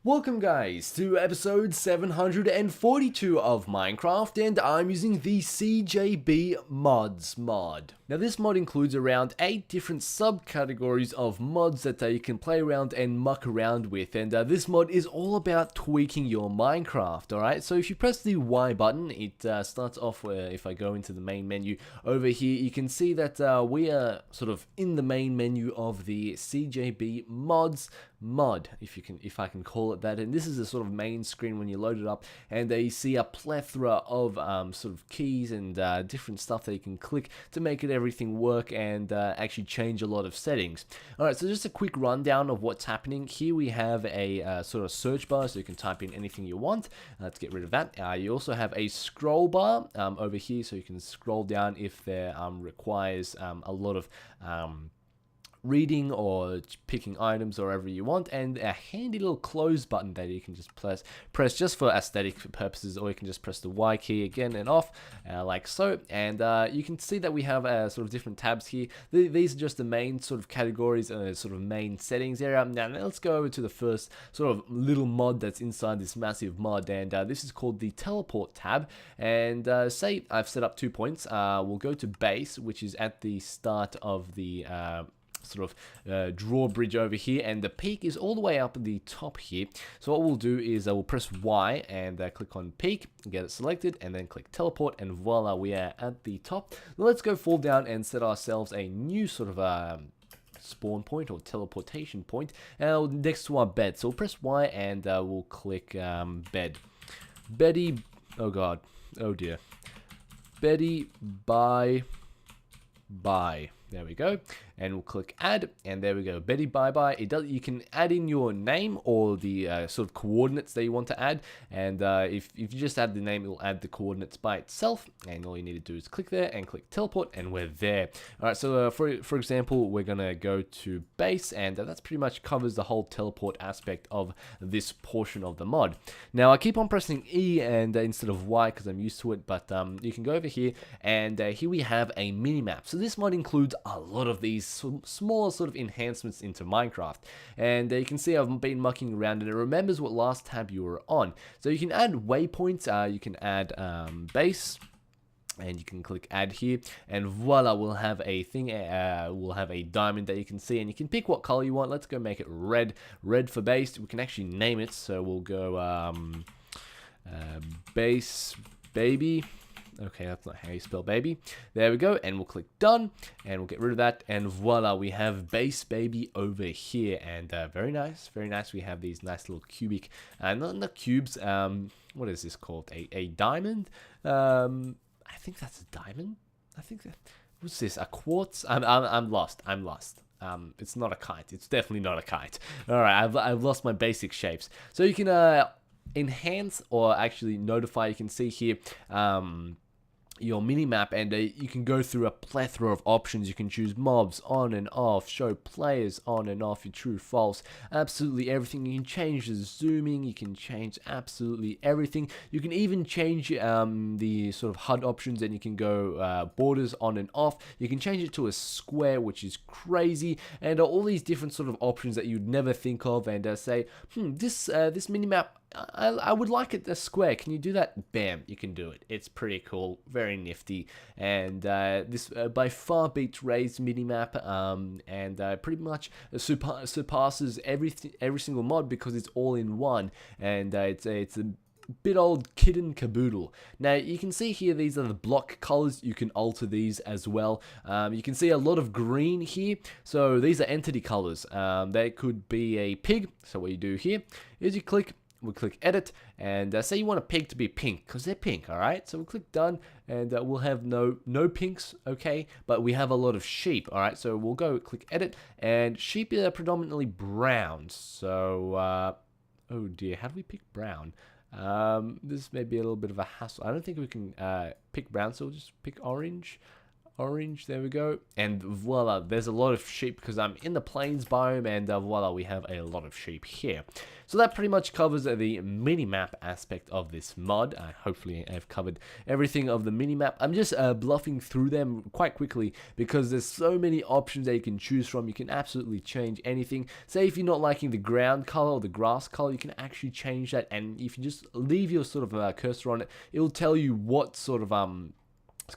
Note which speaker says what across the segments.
Speaker 1: Welcome guys to episode 742 of Minecraft, and I'm using the CJB mods mod. Now this mod includes around 8 different subcategories of mods that you can play around and muck around with, and this mod is all about tweaking your Minecraft, alright? So if you press the Y button, it starts off where if I go into the main menu over here, you can see that we are sort of in the main menu of the CJB mods mod, if I can call it that. And this is the sort of main screen when you load it up, and you see a plethora of sort of keys and different stuff that you can click to make everything work and actually change a lot of settings. Alright, so just a quick rundown of what's happening. Here we have a sort of search bar, so you can type in anything you want. Let's get rid of that. You also have a scroll bar over here, so you can scroll down if there requires a lot of reading or picking items or whatever you want, and a handy little close button that you can just press just for aesthetic purposes, or you can just press the Y key again and off like so. And you can see that we have sort of different tabs here. These are just the main sort of categories, sort of main settings area. Now let's go over to the first sort of little mod that's inside this massive mod, and this is called the teleport tab. And say I've set up 2 points. We'll go to base, which is at the start of the sort of drawbridge over here, and the peak is all the way up at the top here. So what we'll do is we'll press Y and click on peak, get it selected, and then click teleport, and voila, we are at the top. Now let's go fall down and set ourselves a new sort of spawn point or teleportation point next to our bed. So we'll press Y and we'll click bed. Betty, oh god, oh dear. Betty, bye. There we go, and we'll click add, and there we go. Betty bye bye. You can add in your name or the sort of coordinates that you want to add, and if you just add the name, it will add the coordinates by itself. And all you need to do is click there and click teleport, and we're there. All right. So for example, we're gonna go to base, and that's pretty much covers the whole teleport aspect of this portion of the mod. Now I keep on pressing E and instead of Y because I'm used to it, but you can go over here, and here we have a mini map. So this mod includes a lot of these small sort of enhancements into Minecraft, and you can see I've been mucking around, and it remembers what last tab you were on. So you can add waypoints, you can add base, and you can click add here, and voila, we'll have a thing. We'll have a diamond that you can see, and you can pick what color you want. Let's go make it red for base. We can actually name it, so we'll go base baby. Okay, that's not how you spell baby. There we go, and we'll click done, and we'll get rid of that, and voila, we have base baby over here. And very nice, very nice. We have these nice little cubic, not cubes, what is this called, a diamond? I think that's a diamond. I think that, what's this, a quartz? I'm lost. It's not a kite. It's definitely not a kite. All right, I've lost my basic shapes. So you can enhance or actually notify. You can see here your mini map, and you can go through a plethora of options. You can choose mobs on and off, show players on and off, your true false, absolutely everything. You can change the zooming, you can change absolutely everything. You can even change the sort of HUD options, and you can go borders on and off. You can change it to a square, which is crazy, and all these different sort of options that you'd never think of, and say, this mini map, I would like it a square. Can you do that? Bam, you can do it. It's pretty cool, very nifty, and this by far beats Ray's minimap, and pretty much surpasses every single mod because it's all in one, and it's a bit old kid and caboodle. Now you can see here, these are the block colors. You can alter these as well. You can see a lot of green here, so these are entity colors. They could be a pig. So what you do here is we'll click edit, and say you want a pig to be pink because they're pink. All right, so we'll click done, and we'll have no pinks, okay, but we have a lot of sheep. All right, so we'll go click edit, and sheep are predominantly brown. So oh dear, how do we pick brown? This may be a little bit of a hassle. I don't think we can pick brown, so we'll just pick orange. orange, there we go, and voila, there's a lot of sheep because I'm in the plains biome, and voila, we have a lot of sheep here. So that pretty much covers the mini-map aspect of this mod. Hopefully I've covered everything of the mini-map. I'm just bluffing through them quite quickly because there's so many options that you can choose from. You can absolutely change anything. Say if you're not liking the ground color or the grass color, you can actually change that, and if you just leave your sort of cursor on it, it'll tell you what sort of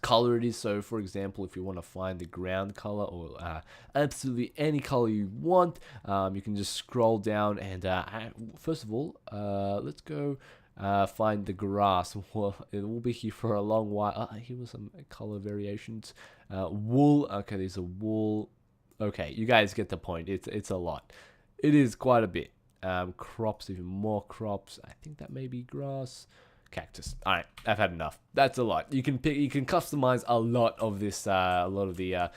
Speaker 1: color it is. So for example, if you want to find the ground color or absolutely any color you want, you can just scroll down and first of all, let's go find the grass. Well, it will be here for a long while. Here was some color variations. Wool, okay, there's a wool. Okay, you guys get the point. It's a lot. It is quite a bit. Crops, even more crops. I think that may be grass. Cactus. All right, I've had enough. That's a lot. You can pick, you can customize a lot of this, a lot of the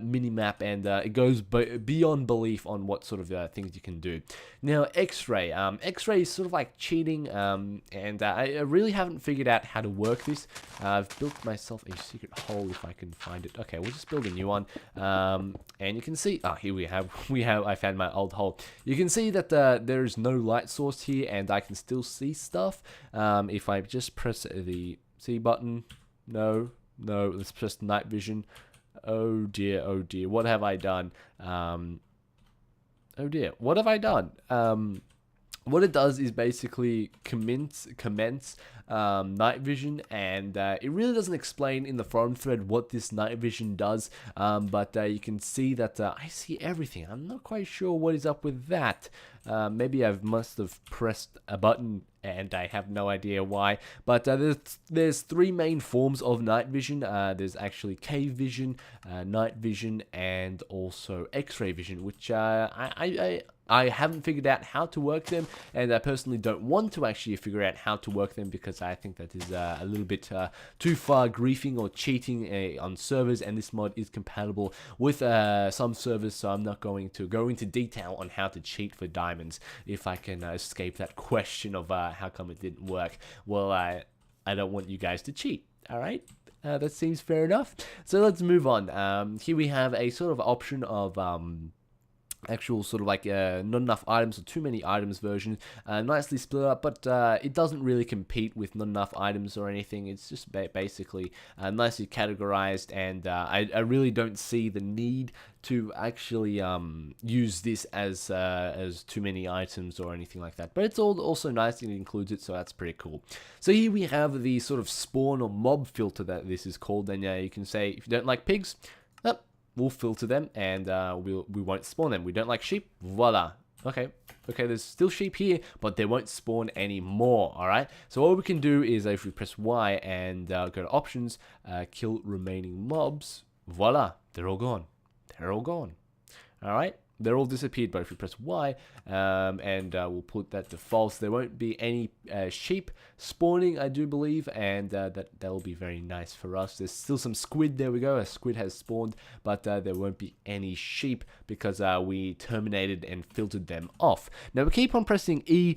Speaker 1: mini map, and it goes beyond belief on what sort of things you can do. Now, X-ray. X-ray is sort of like cheating, and I really haven't figured out how to work this. I've built myself a secret hole if I can find it. Okay, we'll just build a new one, and you can see. Here we have. I found my old hole. You can see that there is no light source here, and I can still see stuff. If I just press the C button, no, let's press night vision. Oh dear, what have I done? Oh dear, what have I done? What it does is basically commence night vision, and it really doesn't explain in the forum thread what this night vision does, but you can see that I see everything. I'm not quite sure what is up with that. Maybe I must have pressed a button and I have no idea why, but there's three main forms of night vision. There's actually cave vision, night vision, and also X-ray vision, which I haven't figured out how to work them, and I personally don't want to actually figure out how to work them because I think that is a little bit too far griefing or cheating on servers, and this mod is compatible with some servers, so I'm not going to go into detail on how to cheat for diamonds if I can escape that question of how come it didn't work. Well, I don't want you guys to cheat, alright? That seems fair enough. So let's move on. Here we have a sort of option of actual sort of like not enough items or too many items version, nicely split up, but it doesn't really compete with not enough items or anything. It's just basically nicely categorized, and I really don't see the need to actually use this as too many items or anything like that. But it's also nice and it includes it, so that's pretty cool. So here we have the sort of spawn or mob filter that this is called, and you can say if you don't like pigs, we'll filter them, and we won't spawn them. We don't like sheep, voila. Okay, there's still sheep here, but they won't spawn anymore, alright? So what we can do is if we press Y and go to options, kill remaining mobs, voila, they're all gone. Alright? They're all disappeared, but if we press Y and we'll put that to false, there won't be any sheep spawning, I do believe, and that'll be very nice for us. There's still some squid, there we go, a squid has spawned, but there won't be any sheep because we terminated and filtered them off. Now we keep on pressing E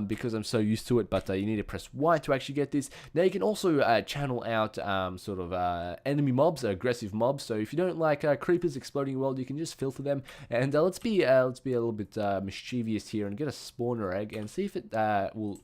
Speaker 1: because I'm so used to it, but you need to press Y to actually get this. Now you can also channel out sort of enemy mobs, aggressive mobs, so if you don't like creepers exploding your world, you can just filter them, and let's be a little bit mischievous here and get a spawner egg and see if it will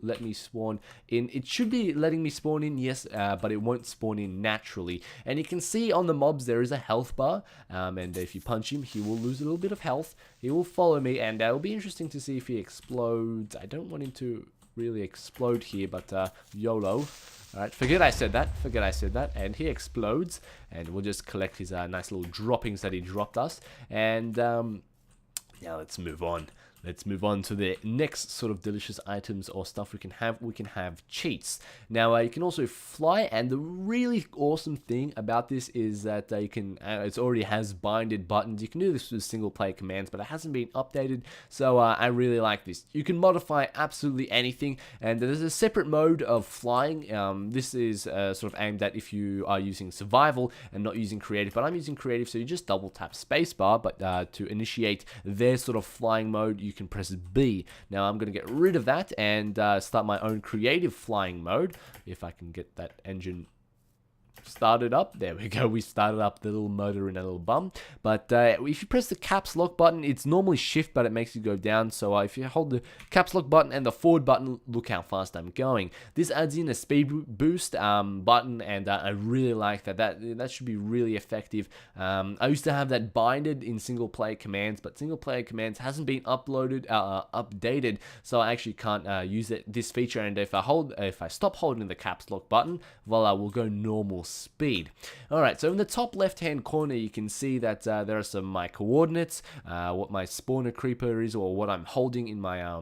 Speaker 1: let me spawn in. It should be letting me spawn in, yes, but it won't spawn in naturally. And you can see on the mobs there is a health bar, and if you punch him, he will lose a little bit of health. He will follow me, and it'll be interesting to see if he explodes. I don't want him to really explode here, but YOLO. Alright, forget I said that, and he explodes, and we'll just collect his nice little droppings that he dropped us, and now let's move on. Let's move on to the next sort of delicious items or stuff we can have. We can have cheats. Now, you can also fly, and the really awesome thing about this is that you can, it already has binded buttons. You can do this with single player commands, but it hasn't been updated, so I really like this. You can modify absolutely anything, and there's a separate mode of flying. This is sort of aimed at if you are using survival and not using creative, but I'm using creative, so you just double tap spacebar, but to initiate their sort of flying mode, you can press B. Now I'm going to get rid of that and start my own creative flying mode, if I can get that engine start it up. There we go. We started up the little motor in a little bum. But if you press the caps lock button, it's normally shift, but it makes you go down. So if you hold the caps lock button and the forward button, look how fast I'm going. This adds in a speed boost button, and I really like that. That should be really effective. I used to have that binded in single player commands, but single player commands hasn't been updated, so I actually can't use this feature. And if I stop holding the caps lock button, voila, we'll go normal speed. Alright, so in the top left hand corner you can see that there are some my coordinates, what my spawner creeper is, or what I'm holding in my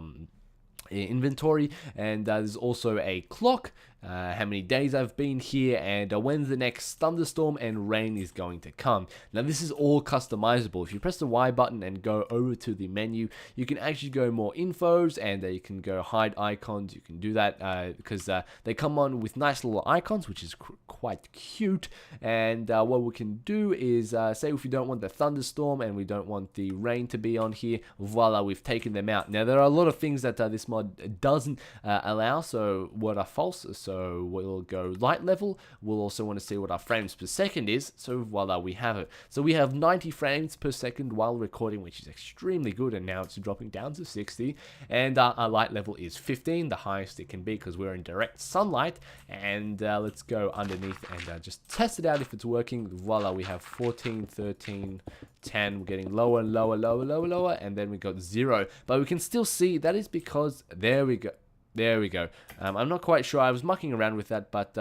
Speaker 1: inventory, and there's also a clock, how many days I've been here, and when's the next thunderstorm and rain is going to come. Now this is all customizable. If you press the Y button and go over to the menu, you can actually go more infos, and you can go hide icons. You can do that because they come on with nice little icons, which is quite cute. And what we can do is say if we don't want the thunderstorm and we don't want the rain to be on here, voila, we've taken them out. Now there are a lot of things that this mod doesn't allow, so what are false. So we'll go light level. We'll also want to see what our frames per second is. So voila, we have it. So we have 90 frames per second while recording, which is extremely good. And now it's dropping down to 60. And our light level is 15, the highest it can be because we're in direct sunlight. And let's go underneath and just test it out if it's working. Voila, we have 14, 13, 10. We're getting lower and lower, lower, lower, lower. And then we got 0. But we can still see that is because, there we go. There we go. I'm not quite sure. I was mucking around with that, but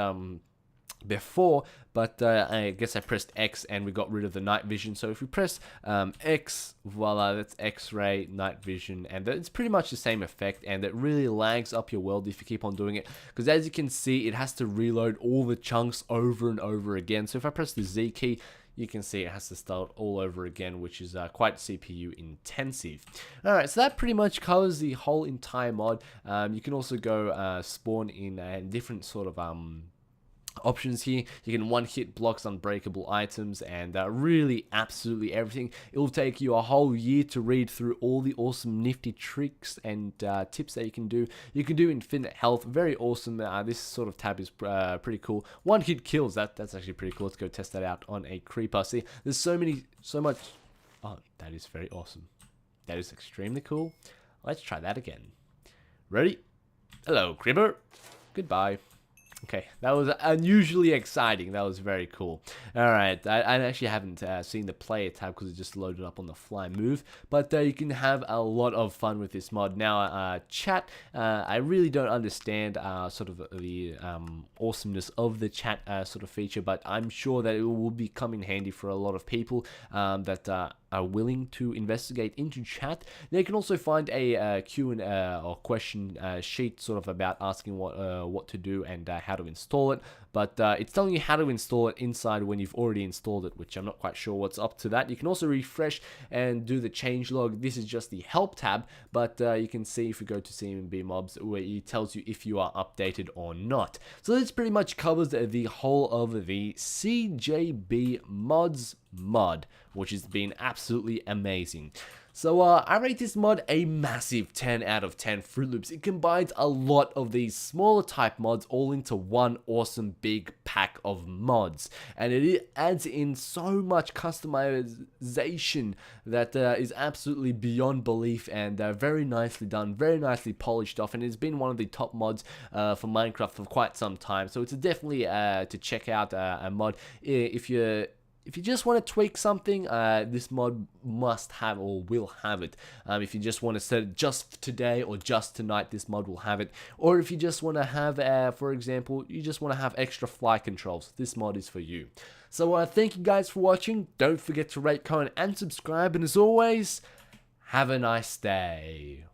Speaker 1: before, but I guess I pressed X and we got rid of the night vision. So if we press X, voila, that's X-ray, night vision, and it's pretty much the same effect, and it really lags up your world if you keep on doing it, because as you can see, it has to reload all the chunks over and over again. So if I press the Z key, you can see it has to start all over again, which is quite CPU intensive. Alright, so that pretty much covers the whole entire mod. You can also go spawn in different sort of options here. You can one-hit blocks unbreakable items, and really absolutely everything. It will take you a whole year to read through all the awesome nifty tricks and tips that you can do. You can do infinite health, very awesome. This sort of tab is pretty cool. One-hit kills, that's actually pretty cool. Let's go test that out on a creeper. See, there's so much. Oh, that is very awesome. That is extremely cool. Let's try that again. Ready? Hello, creeper. Goodbye. Okay, that was unusually exciting. That was very cool. Alright, I actually haven't seen the player tab because it just loaded up on the fly move. But you can have a lot of fun with this mod. Now, chat, I really don't understand sort of the awesomeness of the chat sort of feature, but I'm sure that it will be come in handy for a lot of people that are willing to investigate into chat. Now you can also find a Q&A or question sheet sort of about asking what to do and how to install it, but it's telling you how to install it inside when you've already installed it, which I'm not quite sure what's up to that. You can also refresh and do the changelog. This is just the help tab, but you can see if you go to CMB mobs where it tells you if you are updated or not. So this pretty much covers the whole of the CJB mods mod, which has been absolutely amazing. So I rate this mod a massive 10 out of 10 Fruit Loops. It combines a lot of these smaller type mods all into one awesome big pack of mods, and it adds in so much customization that is absolutely beyond belief, and very nicely done, very nicely polished off, and it's been one of the top mods for Minecraft for quite some time. So it's definitely to check out a mod if you just want to tweak something. This mod must have or will have it. If you just want to set it just today or just tonight, this mod will have it. Or if you just want to have, for example, you just want to have extra fly controls, this mod is for you. So thank you guys for watching. Don't forget to rate, comment, and subscribe. And as always, have a nice day.